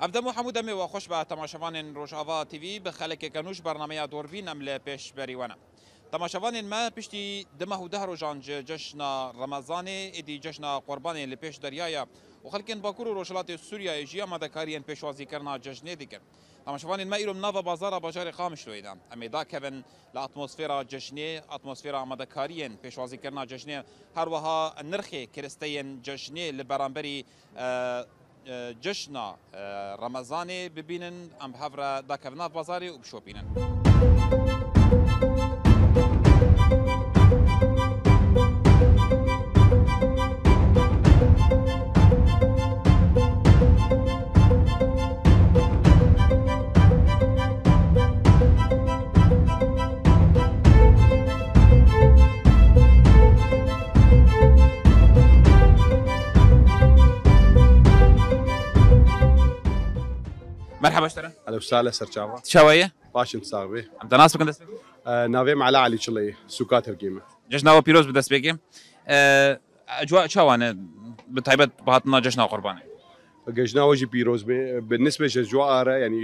افدمو حمود امي وخوش به تماشاوان روجاوا تیوی به خلک کنوش برنامه دوربین امل پیش بریوانه. تماشاوان ما پشتی دمه و ده روزان جشن رمضان ادی جشن قربان لپیش دریایا و خلکن باکور و روشلات سوریه جیا مدکارین پیشوازی کرنا جشن دیگر. تماشاوان ما ایرم ناو بازار بازار خامش رویدم. اما دا کبن لاتمسفera جشنی اتمسفera مدکارین پیشوازی کرنا جشنی هر وها نرخی کرستین جشنی لبرانبری جشن رمضان ببینن ام هفره دا کبنا بازاری و بشوپینن. مرحبا اشترى. اهلا وسهلا سرچاوا. شوية؟ باش انت صاحبي. ام تناسب كنت اسبق؟ نافي على علي شلي سوكات القيمة. جشنا وبيروز بدس بيجي. اجواء شوانا بتعبت بهاتنا جشنا قرباني. جشنا وجي بيروز بالنسبة لجواء يعني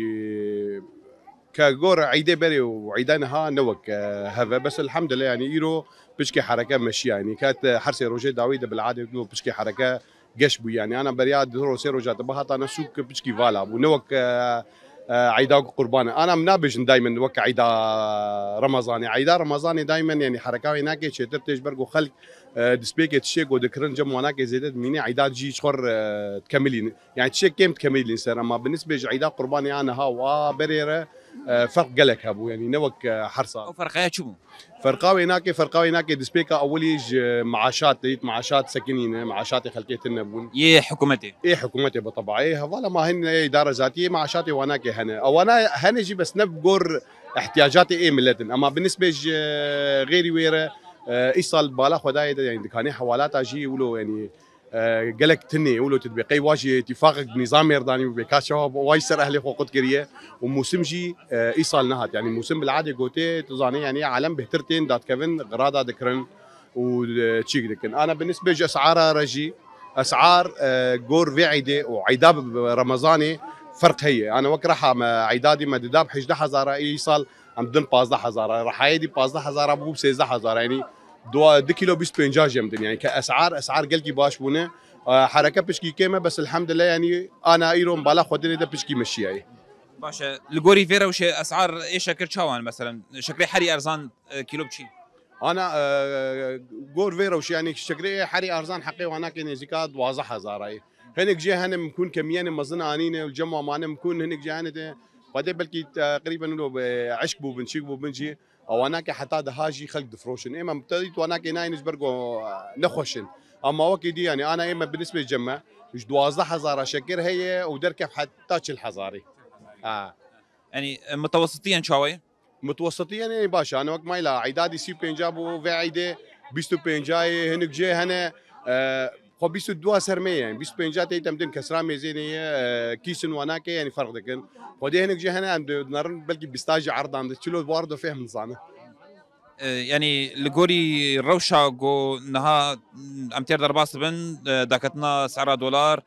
كجور عيدة بري وعيدانها نوك هذا بس الحمد لله يعني إيرو بشكي حركة مشي يعني كانت حرسي روجي داويدة بالعادة يقولوا بشكي حركة قشبو يعني أنا برياد دورو سيرو جات بهات أنا سوق بشكي فالا ونوك عيدا قربانة أنا منابج دائما وك عيدا رمضاني عيدا رمضاني دائما يعني حركة هناك شتر تجبرقو خلق دسبيك تشيك ودكرن جم هناك زيادة ميني عيدا جي شخر تكملين يعني تشيك كم تكملين سر أما بالنسبة لعيدا قرباني أنا ها بريرة فرق قلك هبو يعني نوك حرصة فرقها شو؟ فرقاوي هناك دسبيكا اوليج معاشات سكنين معاشات خلقيت النبون يه حكومتي ايه حكومتي بالطبع ايه والله ما هن اداره ذاتيه معاشاتي وهناك هنا او انا هنجي بس نبقر احتياجاتي ايه ملتن اما بالنسبه غيري ويره ايصال بالا خداي يعني كان حوالات اجي يقولوا يعني قالك تني يقولوا تطبيقي واجي اتفاق بنظام يرداني وبكاس شباب واي سر اهلي قد كريه وموسم جي ايصال نهات يعني موسم بالعاده قوتي تزاني يعني عالم بهترتين دات كيفن غرادا ذكرن وتشيك دكن انا بالنسبه لي اسعار رجي اسعار جور في عيده وعيداب رمضاني فرق هي انا وكرح عيدادي مدداب 11000 ايصال ام دن 15000 راح هيدي 15000 ابو 13000 يعني دو كيلو بيس بنجاج يمدن يعني كاسعار قلقي باش بونه حركه بشكي كيمه بس الحمد لله يعني انا ايرون بالا خدني ده بشكي مشي باشا الجوري فيرا وش اسعار ايش شكر شوان مثلا شكري حري ارزان كيلو بشي انا جور فيرا وش يعني شكري حري ارزان حقي وهناك يعني زكاه 12000 هنك جي هنا مكون كميان مظن انينه والجمع معنا مكون هنك جي هنا بعدين بلكي تقريبا له عشق بو بنشيك بو بنجي او هناك حتى دهاجي خلق دفروشن اما ابتديت وهناك ناينش برجو نخوشن اما وكيدي يعني انا اما بالنسبه للجمع مش 12000 شكر هي ودركب حتى الحزاري يعني متوسطيا شويه متوسطيا يعني باشا انا وقت ما لا عيدادي سي بنجابو في عيده بيستو بنجاي هنك جي هنا خو بيستو دوا سرمية يعني بيستو بنجات تمدن كسران ميزانية كيسن وناك يعني فرق دكن ودي هنك جي هنا عند نرن بلكي بيستاجي عرض عند تشلو برضه فهم نصانه يعني لجوري روشا جو نها امتيار درباس بن داكتنا سعرها دولار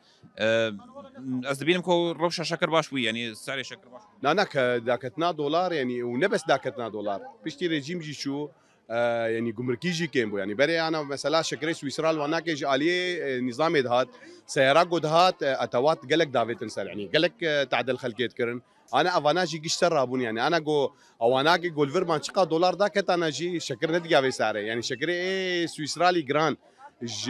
أزدبينم كو روشا شكر باشوي يعني سعر شكر باش نانك داكتنا دولار يعني ونبس داكتنا دولار بيشتي ريجيم جي شو يعني جمركيجي كيمبو يعني بري انا مثلا شكري سويسرا وناك عليه نظام دهات سيارات دهات اتوات قالك دافيت انسان يعني قالك تعدل خلقيت كرن انا افاناجي قش سرابون يعني انا جو اواناكي جول فيرمان شقا دولار داكت انا جي شكر ندقا في سعره يعني شكري ايه سويسرالي جران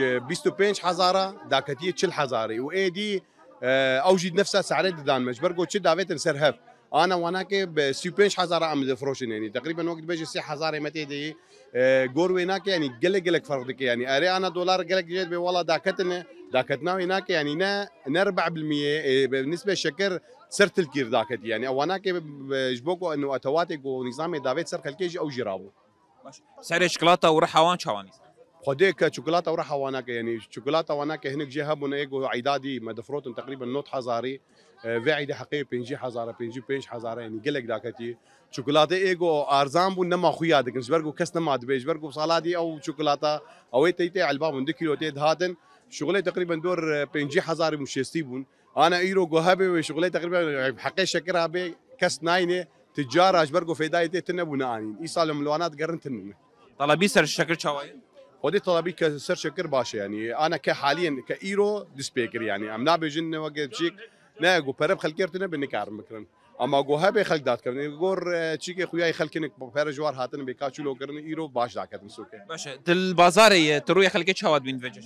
بيستو بينش حزاره داكتيه تشل حزاري واي دي اوجد نفسها سعره دان مجبرجو تشد دافيت انسرهف انا وهناك بسيبينش حزاره عم فروشن يعني تقريبا وقت بيجي سي حزاره متى دي جور هناك يعني قلق فرضك يعني اري انا دولار قلق جيت والله داكتنا هناك يعني نا 4% بالنسبه للشكر سرت الكير داكت يعني او هناك جبوكو انه اتواتك ونظام دافيت سر الكيجي او جرابو سعر الشوكولاته ورحوان شواني خديك شوكولاته وراح هناك يعني شوكولاته هناك هناك جهه بنيجو عيدادي مدفروت تقريبا نوت حزاري في عيده حقيقي بينجي حزاره بينجي حزاره يعني قلق داكتي شوكولاته ايجو ارزان بو نما خويا دك برجو كاس نما دبيج برجو صالادي او شوكولاته او تيتي على الباب من كيلو تيد هاتن شغله تقريبا دور 50,000 مشيستي بون انا ايرو جوهبي وشغله تقريبا حقي شكرها بي كاس ناينه تجار اجبرقو في دايتي تنبونا انين ايصال ملوانات قرن تنم طلبي سر الشكر شواي ودي طلبي كسر شكر باشا يعني انا كحاليا كايرو ديسبيكر يعني ام نابي جن وقت شيك ناقو برب خلكيرتنا بنكار مكرن اما جوهبي خلق دات كرني غور تشيك خويا خلكنك بفرجوار هاتن بكاتشو لو كرني ايرو باش داكت مسوكه باشا البازاري تروي خلقك شواد بين فيجش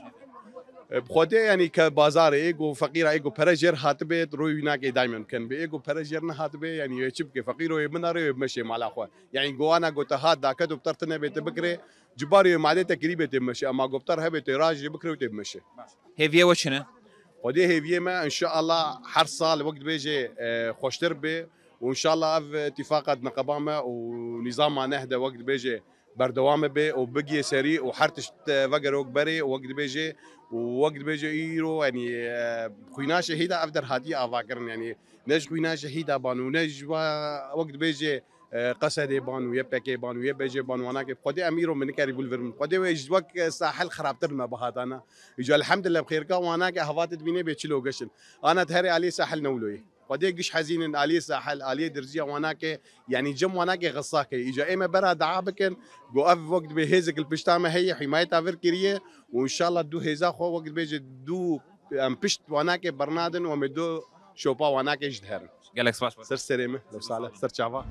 بخوده يعني كبازار ايجو فقير ايجو برجر هاتبه روي هناك دائما كان بايجو برجرنا هاتبه يعني يشبك فقير يمناري بمشي مع الاخوه يعني جو انا قلت هات داكد وبترتنا بيت بكري جباري معدي تقريبا تمشي اما قبطر هبه تراجي بكري وتمشي هيفيه وشنا ودي هي ما ان شاء الله حرصه لوقت بيجي خوش تربه وان شاء الله اتفاقات نقبامه ونظام نهدى وقت بيجي بردوامه به وبقي سريع وحرتش فقر وقبري وقت بيجي ووقت بيجي ايرو يعني خوينا شهيدا افدر هادي افاكرن يعني نج خوينا شهيدا بانو نج وقت بيجي قصدي بانو يبكي بانو يبجي بانو انا قدي اميرو من كاري بولفرم قدي ويج وقت ساحل خرابترنا بهات انا يجي الحمد لله بخير كا وانا هفات بيني بيتشلو قشن انا تهري عليه ساحل نولوي قدي قش حزين عليه ساحل عليه درجيه وانا يعني جم وانا غصاك يجي اما برا دعابكن جو اف وقت بهيزك البشتامه هي حمايتها فكريه وان شاء الله دو هيزا خو وقت بيجي دو ام بشت وانا برنادن ومدو شوبا وانا جدهر قالك سباش سر سريمه لو صالح سر شافا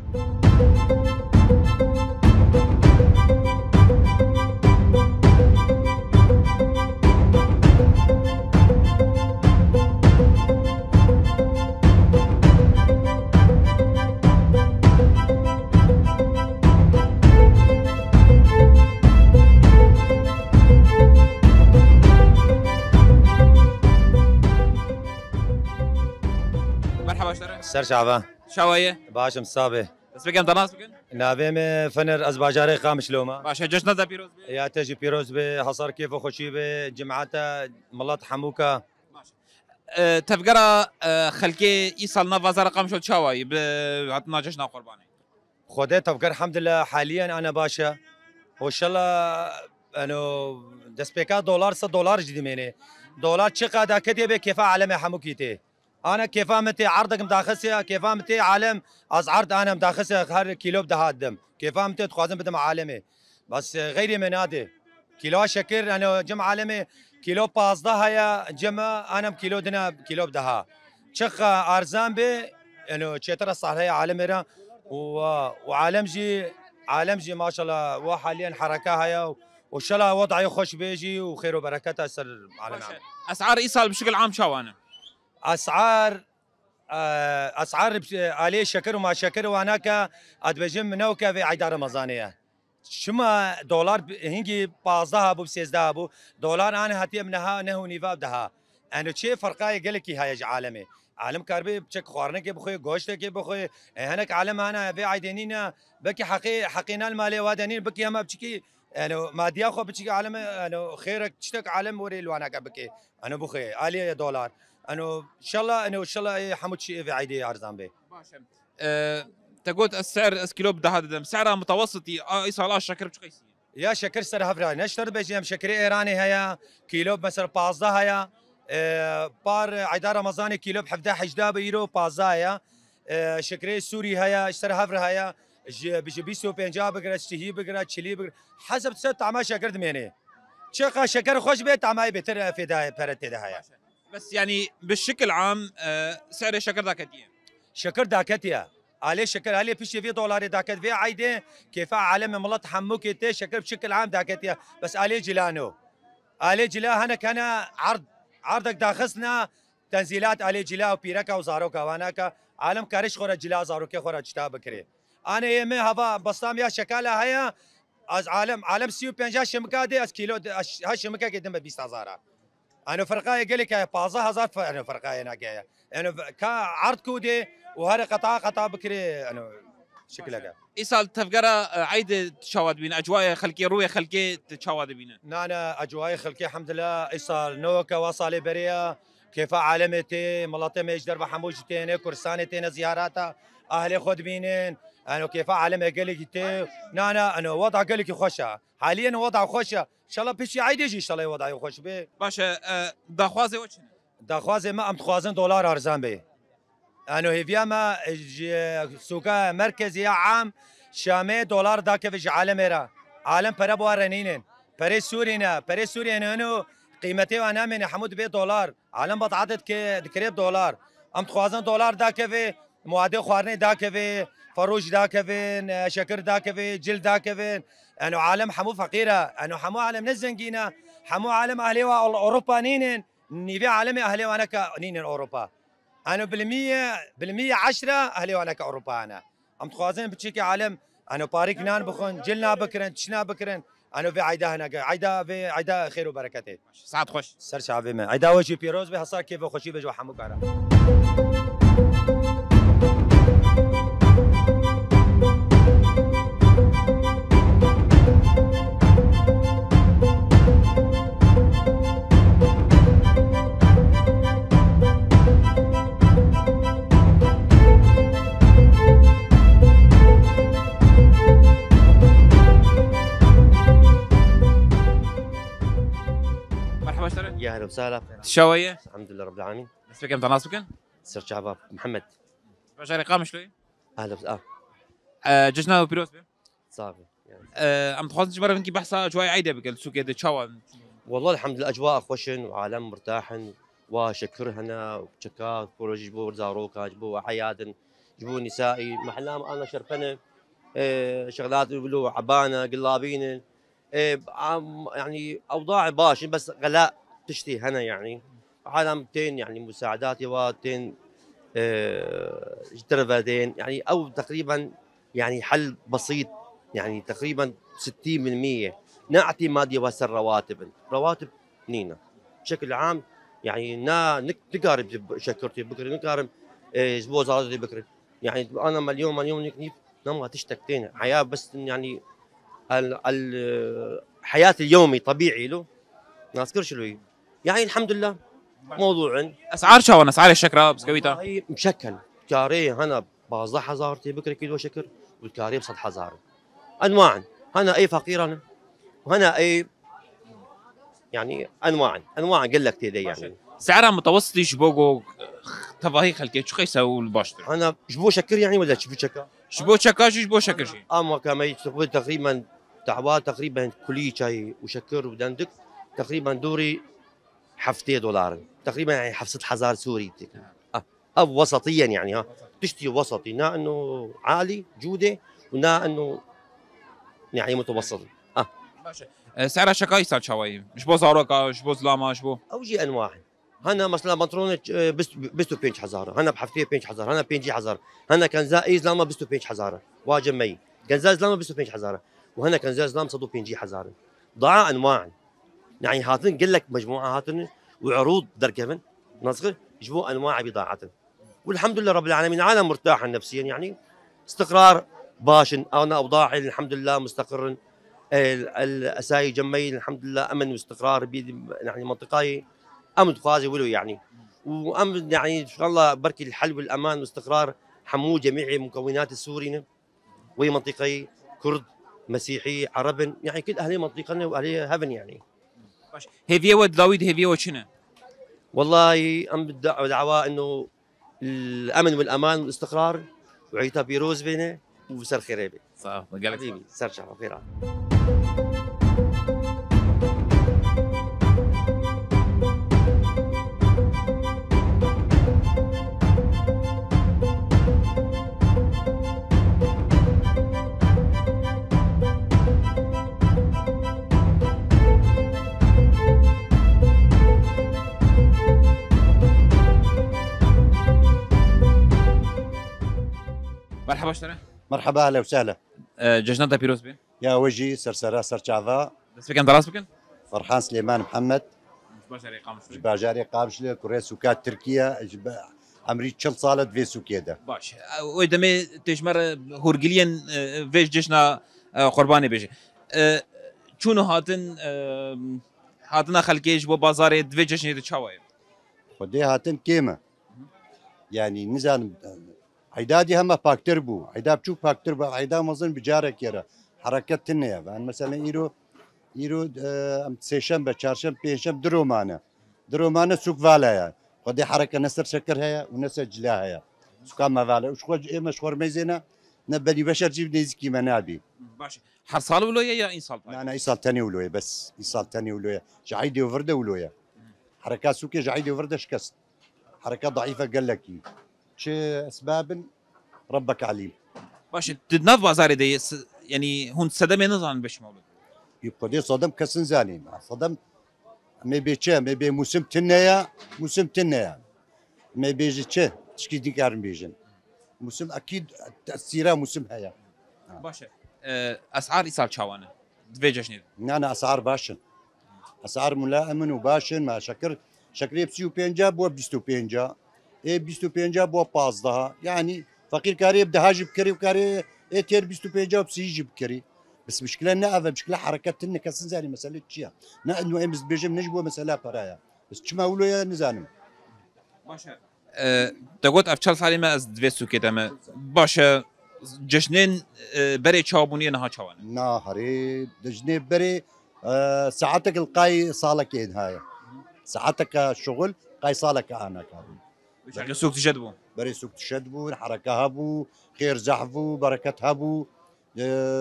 مرحبا اشتري سر شعبان شوايه باش مصابه بس بكن دناس بكن نابم فنر ازباجاري خامش لوما باشا جشنا ذا بيروز يا تجي بيروز به حصر كيف وخشي به جمعته ملات حموكا تفقرا خلكي يصل نافازا رقم شو شواي بعطنا جشنا قرباني خودت تفكر الحمد لله حاليا انا باشا وان شاء الله انه دسبيكا دولار $100 جدي مني دولار شقا كتبه كيف عالم حموكيتي انا كيف متي عرضك مداخسه كيف متي عالم از عرض انا مداخسه هر كيلو بده هادم كيف متي تخازن بدم عالمي بس غيري من هذا كيلو شكر انا جم عالمي كيلو 15 هيا جمع انا كيلو دنا كيلو بدها شقه ارزان به انه تشترى صار هي عالمنا وعالم جي ما شاء الله وحاليا حركه هيا وان شاء الله وضعي خوش بيجي وخير وبركته سر عالم اسعار ايصال بشكل عام شو انا اسعار عليه شكر وما شكر وهناك ادبجم منوكا في عيد رمضانيه شما دولار هنجي 15 ابو 16 ابو دولار انا هتي منها نهو نيفا بدها انا شيء فرقاي قال لك هاي عالمي عالم كاربي بشك خورنا كي بخوي غوشت كي بخوي هناك عالم انا في عيدينينا بكي حقينا المالي وادنين بكي ما بشكي انا ما دي اخو بشكي عالم انا خيرك تشتك عالم وري لوانا بكي انا بخوي علي دولار انه ان شاء الله انه ان شاء الله حمود شيء في عيدي ارزان به باشا تقول السعر كيلو بده هذا سعرها متوسطي ايصال شكر بشقيسي يا شكر سر هفرا نشتر بيجي شكر ايراني هيا كيلو مثلا 15 هيا بار عيد رمضان كيلو ب 11 بيرو 15 هيا شكر سوري هيا اشتر هفرا هيا بيجي بيسو بنجاب بقرا تشهي بقرا تشلي بقرا حسب ست عما شكر دميني شقه شكر خوش بيت عما بتر في ده برت ده هيا بس يعني بالشكل عام سعر الشكر داكتيه شكر داكتيه عليه شكر عليه فيش في دولار داكت في عيده كيف عالم ملط حموكي شكر بشكل عام داكتيه بس عليه جلانو عليه جلا هنا كان عرضك داخسنا تنزيلات عليه جلا وبيركا وزاروكا واناكا عالم كارش خورا جلا زاروكا خورا جتا بكري انا يمي هبا بسطام يا شكاله هيا از عالم 35 شمكه دي از كيلو ها شمكه قدام ب 20000 انا فرقايه قال لك 15000 انا فرقايه انا جايه انا كعرض كودي وهذا قطع بكري انا شكلها ايصال تفقرا عيد تشاود بين اجواء خلكي روي خلكي تشاود بين انا اجواء خلكي الحمد لله ايصال نوكا وصالي بريا كيف عالمتي ملاتي ميجدر بحموجتين كرسانتين زياراتها اهلي خود بينين انا كيف عالم قال لك انا وضع قال لك خوشه حاليا وضع خوشه شاء الله بشي عيديجي ان شاء الله وضعي خوش به. باشه داخوازه وچنه داخوازه ما ام خوازن دلار ارزان به. انو هيفيا ما سوقا مركزي عام شامي دولار داك في عالم را عالم برا بوارنين بري سورينا بري سوريا انو قيمتي وانا من حمود به دولار عالم بطعدت كريب دولار ام خوازن دولار داك في مواد خوارني داك في فروج داك في شكر داك في جلد داك في انو عالم حمو فقيره انو حمو عالم نزنقينا حمو عالم اهلي اوروبا نينن نيفي عالم اهلي وانا نينن اوروبا انا بالمية 10 اهلي وانا كاوروبا انا ام تخوازن بتشيكي عالم انا باريك نان بخون جلنا بكرن تشنا بكرن انا في عيدا هنا عيدا في عيدا خير وبركاته سعد خوش سر شعبي ما عيدا وجه بيروز بحصار كيف خوشي بجو حموك انا يا اهلا وسهلا. تشاويه الحمد لله رب العالمين. اسمك امتى ناسبكن؟ سر شعباب محمد. باشه رقام شلوي؟ اهلا وسهلا. ججنا وبيروز به صافي يعني. ام تخوازن جبر منكي بحثا جواي عيده بقل سوق يد تشاوان والله الحمد لله اجواء خوشن وعالم مرتاحن وشكر هنا وشكات بروج جبوا زاروكا جبوا حيادن جبوا نسائي محلام انا شرفنا شغلات يقولوا عبانه قلابين يعني اوضاع باشن بس غلاء تشتي هنا يعني عالم تين يعني مساعدات يواتين ترفدين يعني او تقريبا يعني حل بسيط يعني تقريبا 60% نعطي مادي وهسه رواتب نينا بشكل عام يعني نقارب شكرتي بكره نقارب اسبوع زادتي بكره يعني انا مليون نكنيف نما تشتكتين حياه بس يعني الحياه اليومي طبيعي له ناذكرش له يعني الحمد لله موضوع اسعار شاوان اسعار الشكرة بسكويتا هي مشكل كاري هنا ب 10,000 بكره كيلو شكر والكاري ب 6,000 انواع هنا اي فقير انا وهنا اي يعني انواع قال لك تيدي يعني سعرها متوسطي شبوغو تفاهي خلكي شو يساووا الباشتر انا جبو شكر يعني ولا جبو شكر شبو شكاش شبو شكر شي اما كما يتقبل تقريبا تعبان تقريبا كلي شاي وشكر ودندك تقريبا دوري حفتي دولار تقريبا يعني حفصة حزار سوري او وسطيا يعني ها تشتري وسطي نا انه عالي جوده ونا انه يعني متوسط سعرها شكاي صار شوي شبو زاروكا شبو زلاما شبو اوجي انواع هنا مثلا بنطلون بستو 5,000 هنا بحفتي 5,000 هنا 5,000 هنا كان زائي زلامه بستو 5,000 واجب مي كان زائي زلامه بستو 5,000 وهنا كان زائي زلام صدو 5,000 ضاع انواع يعني هاتن قل لك مجموعه هاتن وعروض دركبن نصغر يجبوا انواع بضاعتهم والحمد لله رب العالمين عالم مرتاح نفسيا يعني استقرار باشن انا اوضاعي الحمد لله مستقر الاساي جمي الحمد لله امن واستقرار يعني منطقاي امن قاضي ولو يعني وامن يعني ان شاء الله بركي الحل والامان والاستقرار حمو جميع مكونات السوريين وهي منطقي كرد مسيحي عرب يعني كل اهل منطقتنا واهل هبن يعني هيفيا ود داويد هيفيا وشنا والله ام دعوة انه الامن والامان والاستقرار وعيتها بيروز بينه وسر خريبه صح قالك حبيبي سر شعب خيرات مرحبا اشتري مرحبا اهلا وسهلا ججنة بيروز بين يا وجهي سرسرة سرشعفا بس بكن دراس بكن فرحان سليمان محمد باشري قامش باجاري قابشلي كوريا سوكات تركيا عمري تشل صالت في سوكيدا باش ويدمي تجمر هورجليان فيش جشنا قرباني بيجي شنو هاتنا خلكيش بو بازار دفي جشني تشاوي خدي هاتن كيما يعني نزان عيدادي هم باكتر بو عيدا بشوف باكتر بو عيدا مظن بجارك يرا حركة تنيا يعني مثلا إيرو ایرو ام سهشنبه چهارشنبه پنجشنبه درومانه سوق والایا خودی حرکت نصر شکر هیا و نصر جلا هیا سوق ما والا وش خود مشهور میزنه نبني بشر جيب نيزكي منابي باشه هر سال ولويه یا این سال انا ايصال تاني ولويا بس ايصال تاني ولويا جعيدي وفرده ولويا حركات سوكي جعيدي وفرده شكست حركات ضعيفه قال لك شو اسباب ربك عليم باشه ناف بازار دی یعنی هون صدمه نزان بش مولود يبقى دي صدم كسن زاني صدم ما بيتشا ما بي موسم تنيا ما بيجي تشا تشكي دي كارم بيجن موسم اكيد تاثيرها موسم هيا باشه اسعار ایسال چاوانه دوی جشنید انا اسعار باشن اسعار ملائم وباشن ما شكري بسيو بينجا بو بيستو بينجا اي بيستو بينجا بو 15 يعني فقير كاري بده هاجي بكري وكاري اي تير بيستو بينجا بسيجي بكري بس مشكلة نقفة مشكلة حركات تنك كسنزاني مسألة شيء نا انه امس بيجم نجبو مسألة برايا بس كما ولو يا نزانم باشه دقوت افچال سالی ما از دوی سوکیت اما باشه جشنین بری چابونی نها چوانه ناهري دجني بري ساعتك القاي صالك هاي ساعتك شغل قاي صالك انا كابو بشكل سوق تجد بو بري سوق تشدبو حركة هبو خير زحفو بركة هبو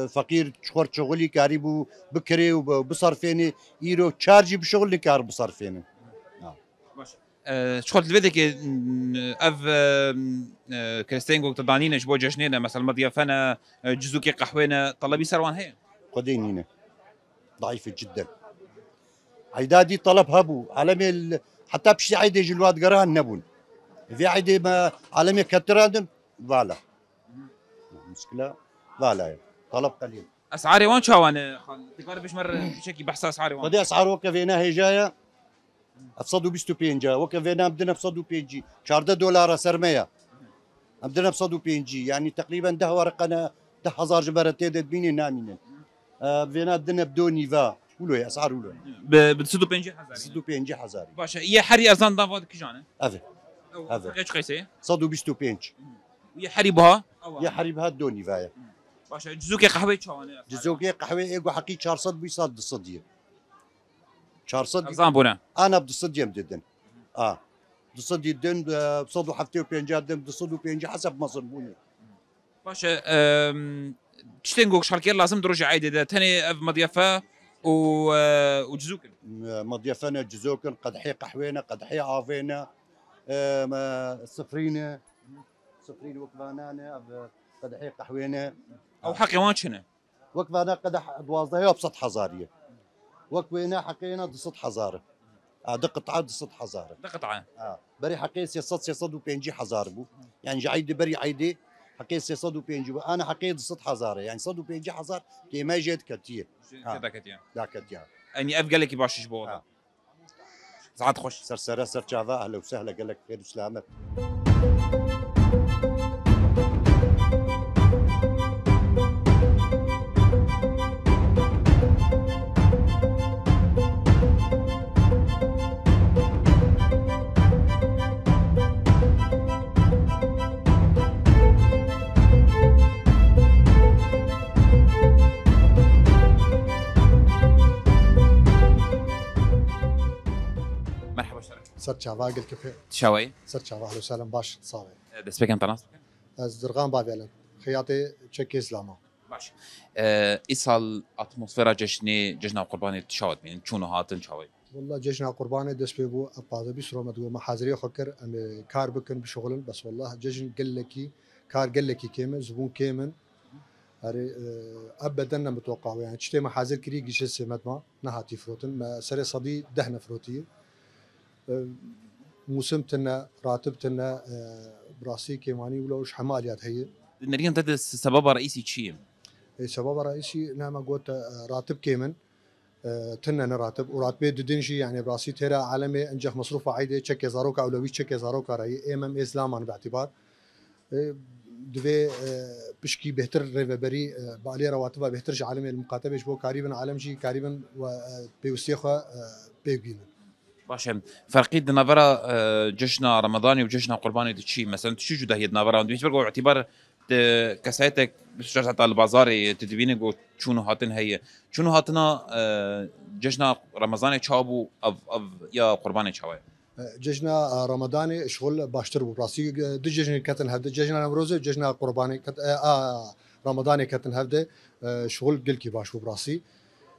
فقير شخور شغلي كاريبو بكري وبصرفيني ايرو تشارجي بشغل كار بصرفيني شخص الفيديو كي اف كريستين قلت دانينش بو جشنينا مثلا مضيافنا جزوكي قحوينا طلبي سروان هي قدينينا ضعيفة جدا عيدادي طلب هبو عالمي حتى بشي عيدي جلوات قران نبون في عيدي ما عالمي كترادن فالا مشكلة فالا طلب قليل اسعاري وان شاوان تقدر بش مره بشكل بحث اسعاري وان قد اسعار وكفينا هي جايه افصدوا بيستو بينجا وكفينا بدنا افصدوا بينجي $14 سرميه بدنا افصدوا بينجي يعني تقريبا ده ورقنا 10,000 جبرة تيدت بيني نامين فينا بدنا بدون نيفا ولو يا اسعار ولو بتسدو بينجي حزاري سدوا بينجي حزاري باشا يا حري ازان دافود كيجانه افي ايش قيسه صدوا بيستو بينج ويا حري بها يا حريب هاد دون نيفايا باشا جزوكي قهوه شاوانه جزوكي قهوه ايغو حقي 400 بيصاد الصديه 400 ازان بونا انا بدي صديم جدا بدي صدي الدن بصدوا حفتي وبينجات بدي صدوا بينجي حسب ما صنبوني باشا تشتنقوك شاركير لازم دروج عايده ده تاني اف مضيافه وجزوكن مضيافنا جزوكن قدحي قحوينا قدحي عافينا صفرينا وكفانانا قدحي قحوينا او حقي وان شنو وكفانا قدح بوازدها بسط حزاريه وكوينا حقينا دصت حزاره دقة عاد دصت حزاره دقطعه بري حقي سيصد وبينجي حزار بو يعني جعيدي بري عيدي حقي سيصد وبينجي انا حقي دصت حزاره يعني صد وبينجي حزار كي ما جيت كتير كذا كتير لا كتير اني اف قال لك باش شبوه ساعات خوش سرسره سرجافا اهلا وسهلا قال لك خير وسلامه مرحبا شرف سر چاوا گل کفه شوي سر چاوا اهلا وسهلا باش صافي دس بكم تناس از درغان بابيلن خياطي تشكي اسلاما باش ايصال اتموسفيرا جشن قرباني تشاوت من شنو هاتن شوي والله جيشنا قرباني دس بيبو اباضه بيسرو مدو محاضري خكر ام كار بكن بشغل بس والله جيشن قال لك كار قال لك كيمن زبون كيمن هري ابدا متوقع يعني تشتي محاذر كري جيش سمتما نهاتي فروتن ما سري صدي دهنا فروتي موسمتنا راتبتنا براسي كيماني ولوش حماليات هي نريد تدس سبب رئيسي شيء سبب رئيسي نعم قلت راتب كيمن تنا نراتب وراتبي ددنشي يعني براسي ترى عالمي انجح مصروف عيدي تشكي زاروكا اولوي تشكي زاروكا راي ام اسلاما باعتبار دبي بشكي بهتر ريفبري بالي رواتبها بهترش عالمي المقاتبه بو قريبا عالمشي قريبا وبيوسيخه بيجين باشا فرقي نافرا جشنا رمضاني وجشنا قرباني تشي مثلا تشي جدا هي نافرا بالنسبه له اعتبار كساتك شجعت البازار تدبينك وشونو هاتن هي شونو هاتنا جشنا رمضان تشابو أو يا قربان تشاوي ججنا رمضاني شغل باشتر براسي دججنا كتن هفده ججنا نمروزه ججنا قرباني رمضاني كتن هفده شغل قلكي باش براسي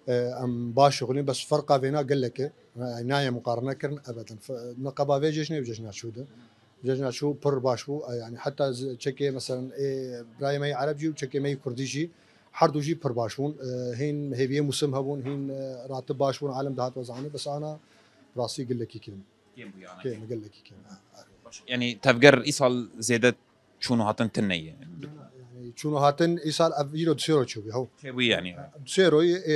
ام باش شغلين بس فرقه بينا قال لك عنايه مقارنه كرن ابدا نقبه في ججنا بججنا شو ده ججنا شو بر باشو يعني حتى تشكي مثلا براي ماي عربي وتشكي ماي كرديجي حردو جي بر باشون هين هيفيه موسم هبون هين راتب باشون عالم دهات وزعاني بس انا راسي قال لك كلمه كيف قال لك كيف يعني تفجر إيصال زيادة شونو هاتن تنية يعني شنو هاتن ايصال افيرو دسيرو تشوفي هو شوي يعني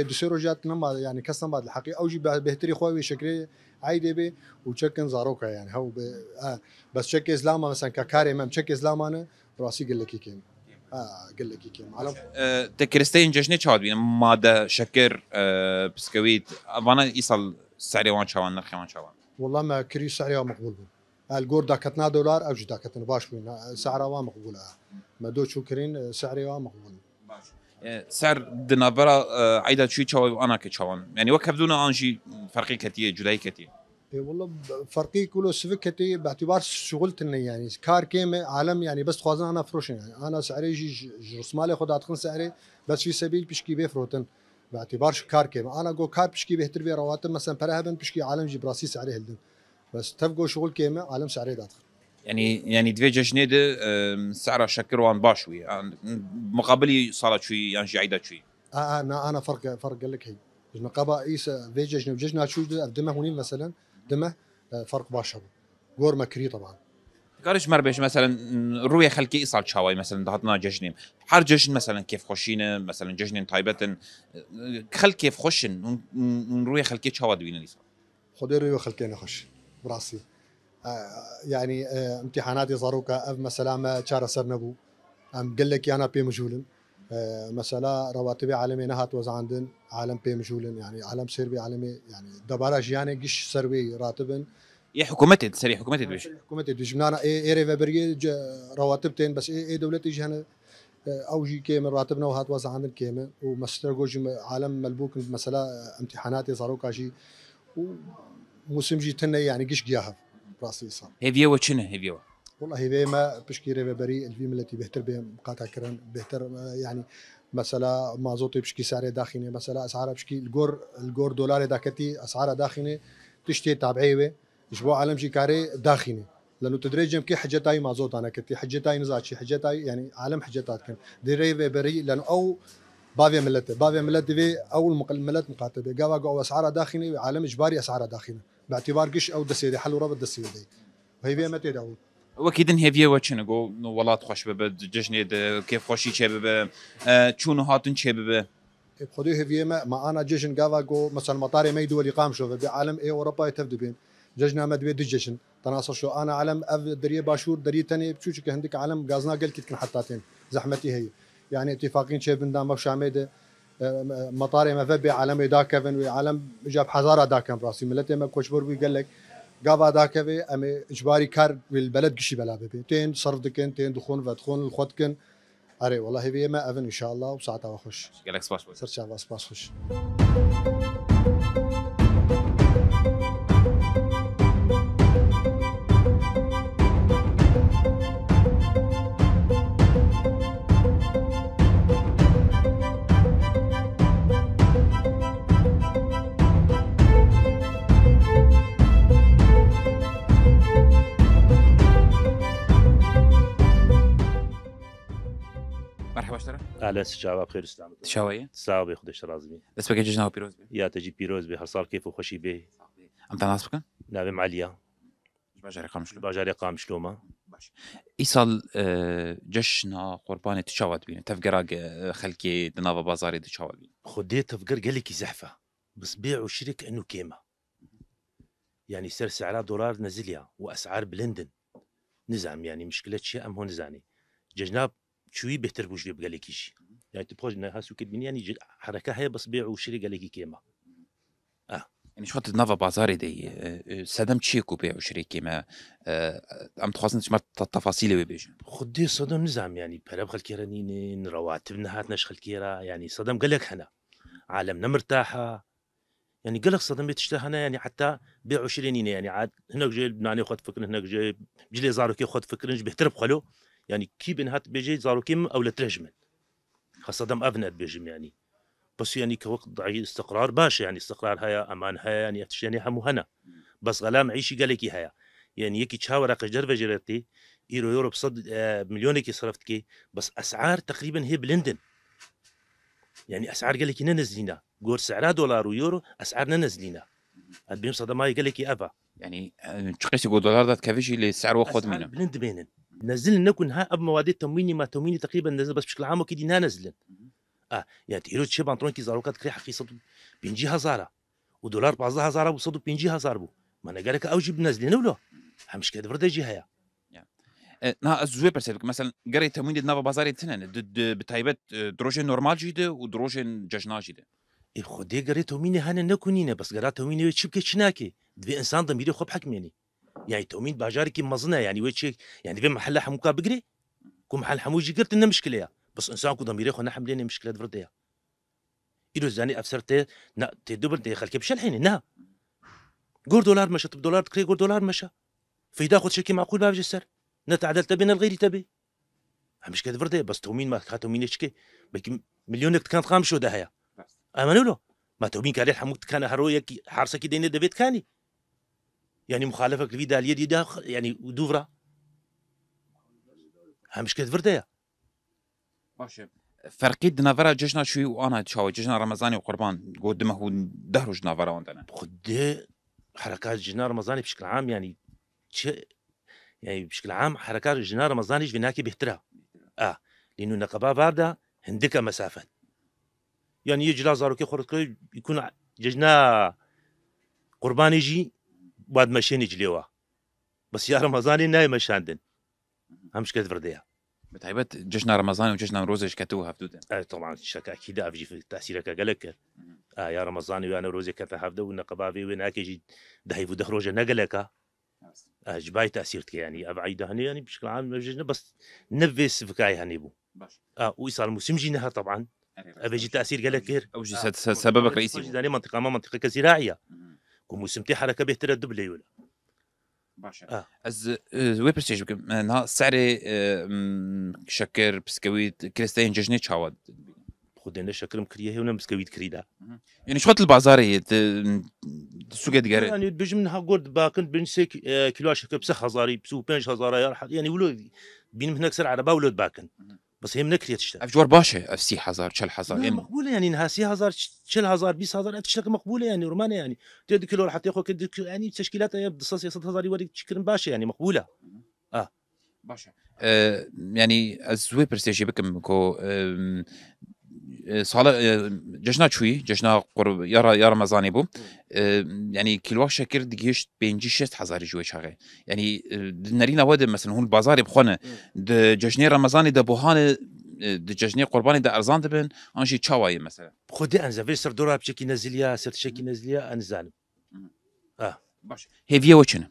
دسيرو جات نما يعني كسم بعد الحقيقه او جي بهتري خوي شكلي عايده بي وتشكن زاروكا يعني هو بس تشكي اسلاما مثلا ككاري مم تشكي اسلاما انا راسي قال لك كيف قال لك كيف على تكريستين جشني تشاد بين مادة شكر بسكويت أبانا إيصال سعري وان شوان نرخي وان شوان والله ما كري سعرها مقبول الجور داكتنا دولار او داكتنا باش وين سعرها مقبوله ما دو شو كرين سعرها مقبول سعر دنافرا عيدا شوي تشاوي أنا كتشاوان يعني وكيف دون أنجي فرقي كتير جداي كتير اي والله فرقي كله سفكتي باعتبار شغلتني يعني كار كيمة عالم يعني بس خوازن انا فروشن يعني انا سعري جي رسمالي خد اتخن سعري بس في سبيل بشكي بيفروتن باعتبار كار كيمة انا جو كار بشكي بيهتر بي رواتب مثلا برهبن بشكي عالم جي براسي سعري هلدن بس تفقو شغل كيمة عالم سعري داتخن يعني دوي جشني ده سعره شكر وان باشوي مقابلي صارت شوي يعني عيدا شوي انا فرق قال لك هي نقابه ايسا فيجن وججنا شو دمه هونين مثلا دمه فرق باشا غور مكري طبعا كارش مربش مثلا روي خلكي إيصال شاوي مثلا دهتنا جشني حر جشن مثلا كيف خوشينه مثلا جشن طيبة خل كيف خوشن روي خلكي شاوي دوين الإيصال خديري خلكينا خش براسي يعني امتحاناتي صاروكا مثلا ما شار سرنبو ام قال لك انا بي مجهولن مثلا رواتبي عالمي نهات وزعندن عالم بي مجهولن يعني عالم سيربي عالمي يعني دبارش يعني قش سربي راتبن يا حكومتي سري حكومتي بيش حكومتي دجمنا اي ريفابري رواتبتين بس اي دولتي جهنا او جي كيم راتبنا وهات وزع عندن كيمه ومستر جوج عالم ملبوك مثلا امتحاناتي صاروكا شي وموسم جي تنا يعني قش جياها راسي صار هيفيو وشنه هيفيو والله هي ما بشكي ريفابري الفيم التي بهتر بها مقاطع كرن بهتر يعني مثلا مازوتي بشكي سعر داخلي مثلا اسعارها بشكي الجور دولار داكتي اسعارها داخلي تشتي تابعيه اسبوع عالم شي كاري داخلي لانه تدريجم كي حجتاي مازوت انا كنت حجتاي نزاتشي حجتاي يعني عالم حجتات كان دي ريفابري لانه او بافيا ملت في اول ملت مقاتبه قاوا قوا اسعارها داخلي عالم اجباري اسعارها داخلي باعتبار قش او دسيدي حل وربط دسيدي وهي بيها متى داول وكيدن هيفيو وشنه جو ولات خوش بب جشني كيف خوشي شباب شونو هاتن شباب بخدوه هيفيه ما انا جيشن قاوا جو مثلا مطاري ما يدول يقام شو بعالم اي اوروبا يتفدوا بين ججنا مدوي دجشن تناصر شو انا عالم دريه باشور دريه تاني بتشوفك عندك عالم غازنا قال كتكن حتاتين زحمتي هي يعني اتفاقين شيبن دام شامده مطاري ما فبي عالم دا كفن وعالم جاب حزاره دا كان راسي ملتي ما كوشبور بيقول لك قاوا دا كفي ام اجباري كار بالبلد قشي بلا بي تين صرف دكن تين دخون فدخون الخدكن اري والله هي ما افن ان شاء الله وساعتها واخش قالك سباس سرشا باس خوش مرحبا اشترى اهلا شباب بخير استعمل شاوية ساوي خدش رازمي بس بقى ججنا وبيروز يا تجي بيروز بهر صار كيف وخشي به أم تناسبك نابم عليا باجر رقم شلو باجاري قام شلومه باش إيصال جشنا قرباني تشاوت بينا تفقراق خلكي دنافا بازاري تشاوت بينا خديت تفقر قال لك زحفه بس بيع وشرك انه كيمه يعني سعر سعرها دولار نزليا واسعار بلندن نزعم يعني مشكله شيء ام هون نزعني جناب شوي بهتر بوجي بقال لك شيء يعني تبغى هاسو كدبين يعني حركه هي بس بيع وشري قال لك كيمه يعني شوت نافا بازاري دي سدم تشيكو بيع شريكي ما ام تخاصن تشمر التفاصيل وبيج خدي صدم نزعم يعني براب خلكيرانين رواتبنا هات نشخل كيرا يعني صدم قال لك هنا عالمنا مرتاحه يعني قال لك صدم بتشتهى هنا يعني حتى بيع 20 يعني عاد هناك جاي لبناني خد فكر هناك جاي بجلي زاروكي خد فكر نج بيحترب خلو يعني كي بنهات بيجي زاروكي او لترجمن خاصة دم ابنت بيجم يعني بس يعني كوقت ضعيف استقرار باشا يعني استقرار هيا امان هيا يعني يعني همو هنا بس غلام عيشي قال لك هيا يعني يكي تشاور قجر فجرتي ايرو يورو بصد مليونك صرفت كي بس اسعار تقريبا هي بلندن يعني اسعار قال لك ننزلينا قول سعرها دولار ويورو اسعارنا نزلينا البيم صدماي قال لك ابا يعني تشقيس يقول دولار ذات كافيشي اللي السعر وخذ اسعار منه بلند بينن نزل نكون ها اب مواد تمويني ما تمويني تقريبا نزل بس بشكل عام وكيدي نازلن يعني تيرو تشي بانطرون كي زاروكات كري حقي صدو بينجي هزاره ودولار 15000 وصدو بينجي هزار بو ما انا قالك اوجي بنزلين ولا مش كده فرد يجي هيا نا الزوي برسلك مثلا قري تموين نافا بازاري تنن ضد بتايبت دروجين نورمال جيده ودروجين ججنا جيده خدي قريتو ميني هانا نكونينه بس قراتو ميني شبكه شناكي دبي انسان ضميري خب حكميني يعني تومين باجاري كي مزنه يعني ويتشي يعني في محل حموكا بقري كو محل حموجي قلت انه مشكله بس انسان كو ضميري خو نحم لين مشكله فرديه إلو زاني أفسرت نا تدبر تي خلك بشلحين نا قول دولار مشى طب دولار تكري قول دولار مشى في تاخذ شيء معقول باب جسر نتعدل تبي الغيري تبي مش كده فرديه بس تومين ما خاتومين يشكي بك مليونك كانت قام شو ده هيا امنوا له ما تومين كان حموت كان هرويك حارسك دين دبيت كاني يعني مخالفه في داليه دي دا يعني ودوفرا مش كده فرديه ماشي فرقيد نافرا جشنا شوي وانا تشاوي جشنا رمضاني وقربان قدمه دهرج نافرا وانتنا خد حركات جنا رمضاني بشكل عام يعني يعني بشكل عام حركات جنا رمضاني جبناكي بيحترها لانه نقبه بارده هندك مسافه يعني يجي لازاروكي خرج يكون ججنا قربان يجي بعد مشين يجليوها بس يا رمضاني ناي مشاندن مش كده فرديها بتعيبت جشنا رمضاني وجشنا روزج كتوها فدودا طبعا شك اكيد افجي في تاثيرك قالك يا رمضاني وانا روزي كتا حفده ونقبابي ويناك يجي دهيفو دخروجه نقلك جباي تاثيرتك يعني ابعيد هني يعني بشكل عام بس نفس فكاي هنيبو ويصير موسم جينها طبعا ابيجي تاثير قالك كير او سببك رئيسي يعني منطقه ما منطقه زراعيه كموسم تي حركه بيهتر الدبلي ولا باشا از وي برستيج نها سعري شكر بسكويت كريستين ججني تشاود خدنا شكر مكريه هنا بسكويت كريدا يعني شوط البازاري السوق دقار يعني بجمنها قرد باكن بنسك كيلو شكر بسخ هزاري بسو 5000 يعني ولو بين هناك سر على باولد باكن بس هي منكريه تشتغل افجور باشا اف سي حزار شل حزار يعني مقبوله يعني انها سي هزار شل هزار 20000 تشتغل مقبوله يعني رومانيا يعني تدي كيلو حتى ياخذ يعني تشكيلات بصص 6000 يوريك تشكر باشا يعني مقبوله باشا يعني الزوي برستيج بكم كو صالة جشنا شوي جشنا قرب يا رمضاني بو يعني كيلو شكر دقيش بينجي 6000 جوي شغال يعني نرينا ود مثلا هون البازار بخونه جشني رمضاني ده بوهان جشني قرباني ده ارزان دبن انشي تشاواي مثلا خدي انزل في سر دورا بشكي نزليا سر شكي نزليا انزل باش هيفيا وشنا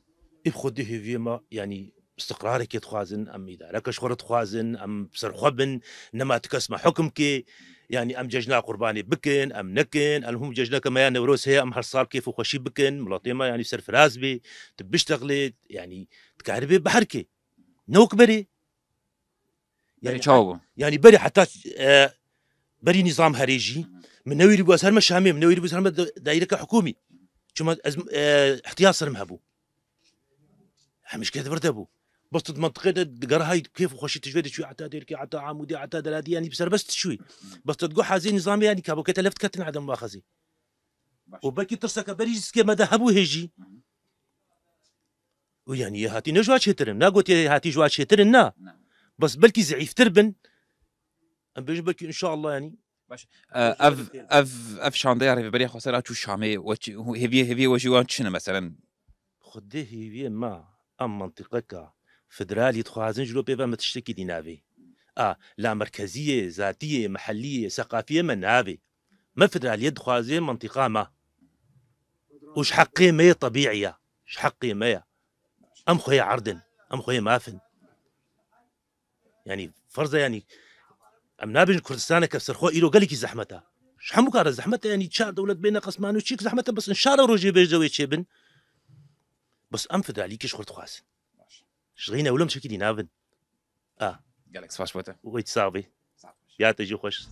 خدي هيفيا ما يعني استقرارك يتخوازن ام اذا لك شغل تخوازن ام بسر خبن نما تكسم حكمك يعني ام ججنا قرباني بكن ام نكن المهم ججنا كما يعني وروس هي ام هالصار كيف وخشي بكن ملاطيمه يعني سر فرازبي تبشتغلي يعني تكهربي بحركه نوك بري يعني تشاو يعني بري حتى بري نظام هريجي من نوير بو اسهر مشامي من نوير بو اسهر دايره حكومي شو احتياط صار مهبو مش كده برتبو بس منطقه قراها كيف وخشيت تجويد شوي حتى ديركي حتى عمودي حتى دلادي يعني بسر بس شوي بس تقول حازين نظامي يعني كابو كتلفت كتن عدم مؤاخذه وبكي ترسك بريس كما ذهبوا هيجي ويعني هاتي نجوا شترن نا قلت هاتي جوا شترن نا بس بلكي زعيف تربن ام بيجبك ان شاء الله يعني باش اف شاندير في بريخ وصل اتو شامي هيفي وجوان شنو مثلا خديه هيفي ما ام منطقه فدرالي تخوازن جلو بيبا ما تشتكي دي نافي لا مركزيه ذاتيه محليه ثقافيه من نافي ما فدراليه تخوازن منطقه ما وش حقي مية طبيعية، ش حقي مية ام خويا عردن ام خويا مافن. يعني فرضا يعني ام نابن كردستان كسر خو ايرو قال لك زحمتها شحمو كار زحمتها يعني تشار دولة بين قسمان وشيك زحمتها بس ان شاء الله روجي بيجوي تشيبن بس ام فدا عليك شخرت خاص شغينا ولا مشكل نافن قال لك سفاش بوته ويت صعبي يا تجي خوش.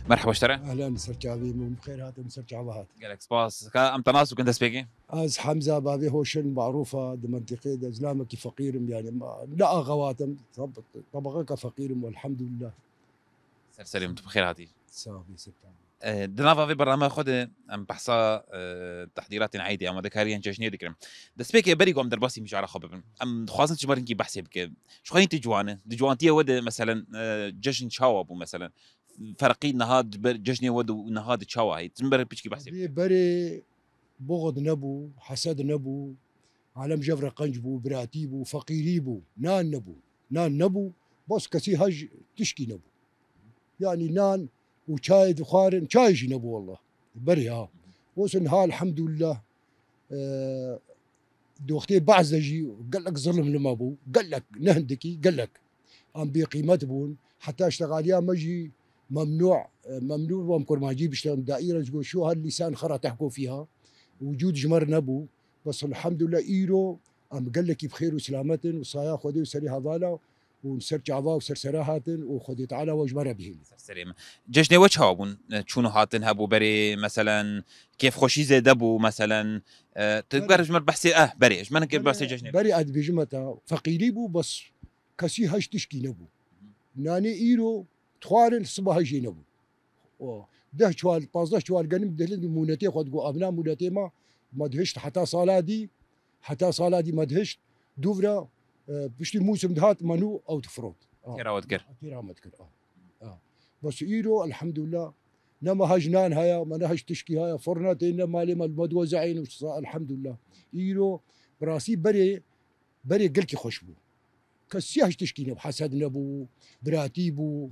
مرحبا اشترى اهلا مسر جابي مو بخير هات مسر جابهات قال لك سباس ام تناسب كنت سبيكي از حمزه بابي هوشن معروفه بمنطقه زلامك فقير يعني لا غواتم طبقه كفقير والحمد لله سلام بخير هاتي صافي ستة دنافا في برنامج خود ام بحثا تحضيرات عادي اما ذكريا جشنيه ذكرم دسبيك بري قوم درباسي مش على خبر ام خاصه تجمرين كي بحسي بك شو خليني تجوانه دجوانتيه ود مثلا جشن شاوب مثلا فرقي نهاد جشنيه ود ونهاد تشاوا هي تنبر بيشكي بحسي بري بغض نبو حسد نبو عالم جفر قنجبو براتيبو فقيريبو نان نبو بس كسي هج تشكي نبو يعني نان وشاي دخارن شاي نبو والله بري وسن ها الحمد لله دوختي بعزجي قال لك ظلم لما ابو قال لك نهندكي قال لك ام بقيمه بون حتى اشتغل يا مجي ممنوع وامكر ما اجيب اشتغل دائره تقول شو هاللسان خرا تحكوا فيها وجود جمر نبو بس الحمد لله ايرو ام قال لك بخير وسلامه وصايا خذي وسري هذالا ونسر جعفا وسرسراهات وخذي تعالى وجمر بهم سلام جشنيه وش هابون شنو هاتن هابو بري مثلا كيف خوشي زاد ابو مثلا تقدر جمر بحسي بري ايش كيف بحسي جشنيه بري اد بجمتا فقيريبو بس كسي هاش تشكي نبو ناني ايرو تخارن صبح هاجي نبو ده شوال 15 شوال قنم دهلن مونتي خد قو ابنا مونتي ما دهشت حتى صالادي ما دهشت دوفرا بشتي موسم دهات منو او تفروت كيرا بس ايرو الحمد لله نما هجنان هيا ما نهج تشكي هيا فرنات انما لما المدوزعين الحمد لله ايرو براسي بري قلكي خوشبو كسي هج تشكي نبو حسد نبو براتيبو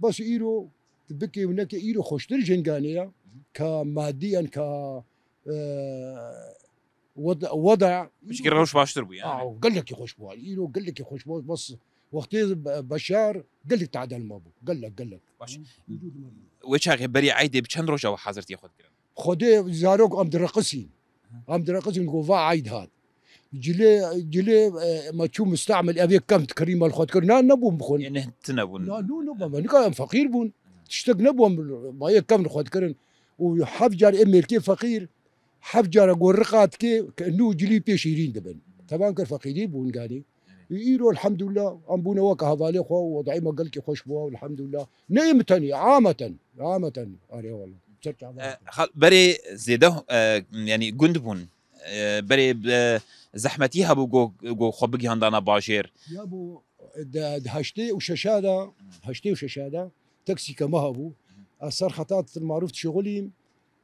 بس ايرو بكي ونك ايرو خوشتر جنغانيا كماديا ك وضع مش كيروش باشتر بو يعني قال لك يخش بو ايرو قال لك يخش بو بس وقت بشار قال لك تعدل ما بو قال لك باش وش هاي بري عيدي بشن روجا حاضرت ياخذ خدي زاروك ام درقسين قوفا عيد هاد جلي ما تشوف مستعمل ابي كم كريم الخد كرنا نبو بخون يعني تنبون لا نبو ما كان فقير بون تشتق نبو ما هي كم خد كرن وحفجر امي كيف فقير حفجر اقول رقات كي كانه جلي بيشيرين دبن طبعا كان فقيرين بون قالي يرو الحمد لله ام بونا وك هذا خو وضعي ما قال لك خوش بو الحمد لله نيمتني عامه اري والله بري زيده يعني جندبون بري زحمتيها بو جو خبقي هندانا باشير يا ابو هشتي وششاده تاكسي كما هبو صار خطات المعروف شغلي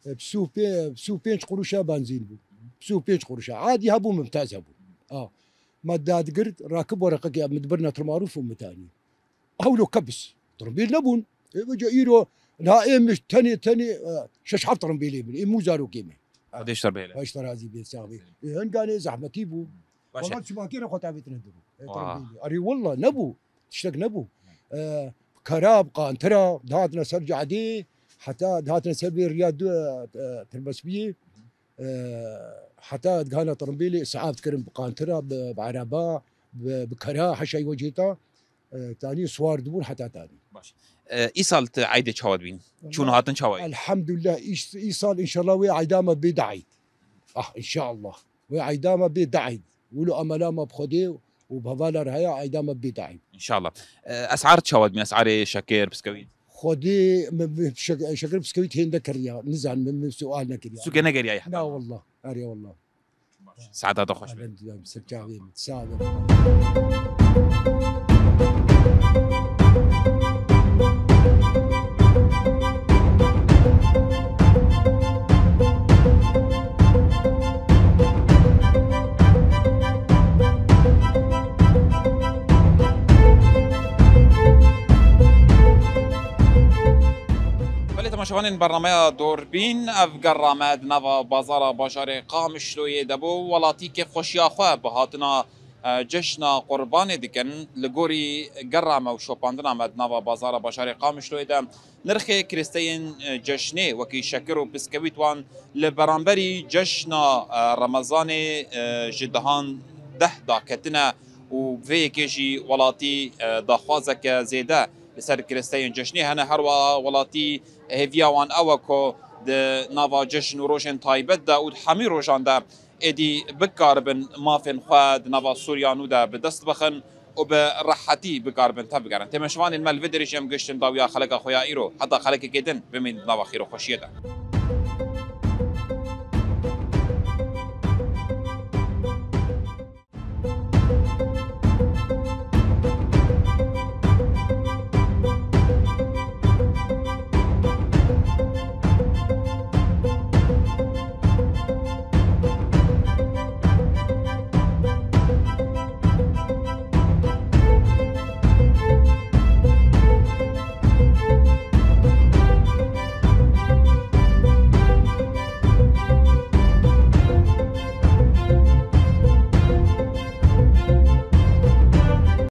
بسو 5 قروشه بنزين بو بسو 5 قروشه عادي هبو ممتاز هبو ما داد قرد راكب ورقك مدبرنا المعروف ومتاني اولو كبس ترمبيل نبون بجا ايرو نهائي مش تاني شش حف ترمبيلي من مو زارو كيمه هذا اشتر بيله اشتر هذه بيساوي هن قال زحمتي بو والله شباكير خو تعبت ندبو ترمبيلي اري والله نبو تشتق نبو كراب قانترا دهاتنا سرجع دي حتى دهاتنا سبي رياض تربسبيه حتى كان طرمبيلي اسعاف كرم بقانترا بعربا بكرا حشاي وجيتا تاني سوار دبون حتى تاني باش ايصال عيدة شواد بين شنو هاتن شواي الحمد لله ايصال ان شاء الله وي عيدامه بيدعيد ان شاء الله وي عيدامه بيدعيد ولو املامه بخدي وبهفالر هيا عيدامه بيدعيد ان شاء الله اسعار شواد من اسعار شكير بسكويت خودي شكل بسكويت هين كريا نزعل من سؤال نكريا سوكي نگری ای لا والله اري والله سعادت خوش بید. اهلا سجاوي متساعد بله تماشاوان برنامه دوربین اف گرامد نوا بازار باشار قامشلوی دبو ولاتی که خوشیا خواه به هاتنا جشن قربان دیکن لگوری گرامه و شوپاندن آمد نوا بازار باشار قامشلوی دم نرخ کریستین جشنه وکی شکر و بسکویت وان لبرانبری جشن رمضان جدهان 10 داکتنا و في كيجي ولاتي دخوازك زيدا لسر كريستين جشني هنا هروا ولاتي هيفيا وان اوكو د نافا جشن روجن تايبت دا ود حمي روجان دا ادي بكاربن مافن خواد نافا سوريانو دا بدست بخن وبرحتي بكاربن تبقرن تمشوان المال فيدريجم قشتن داويا خلق خويا ايرو حتى خلق كيدن بمن نافا خيرو خوشيدا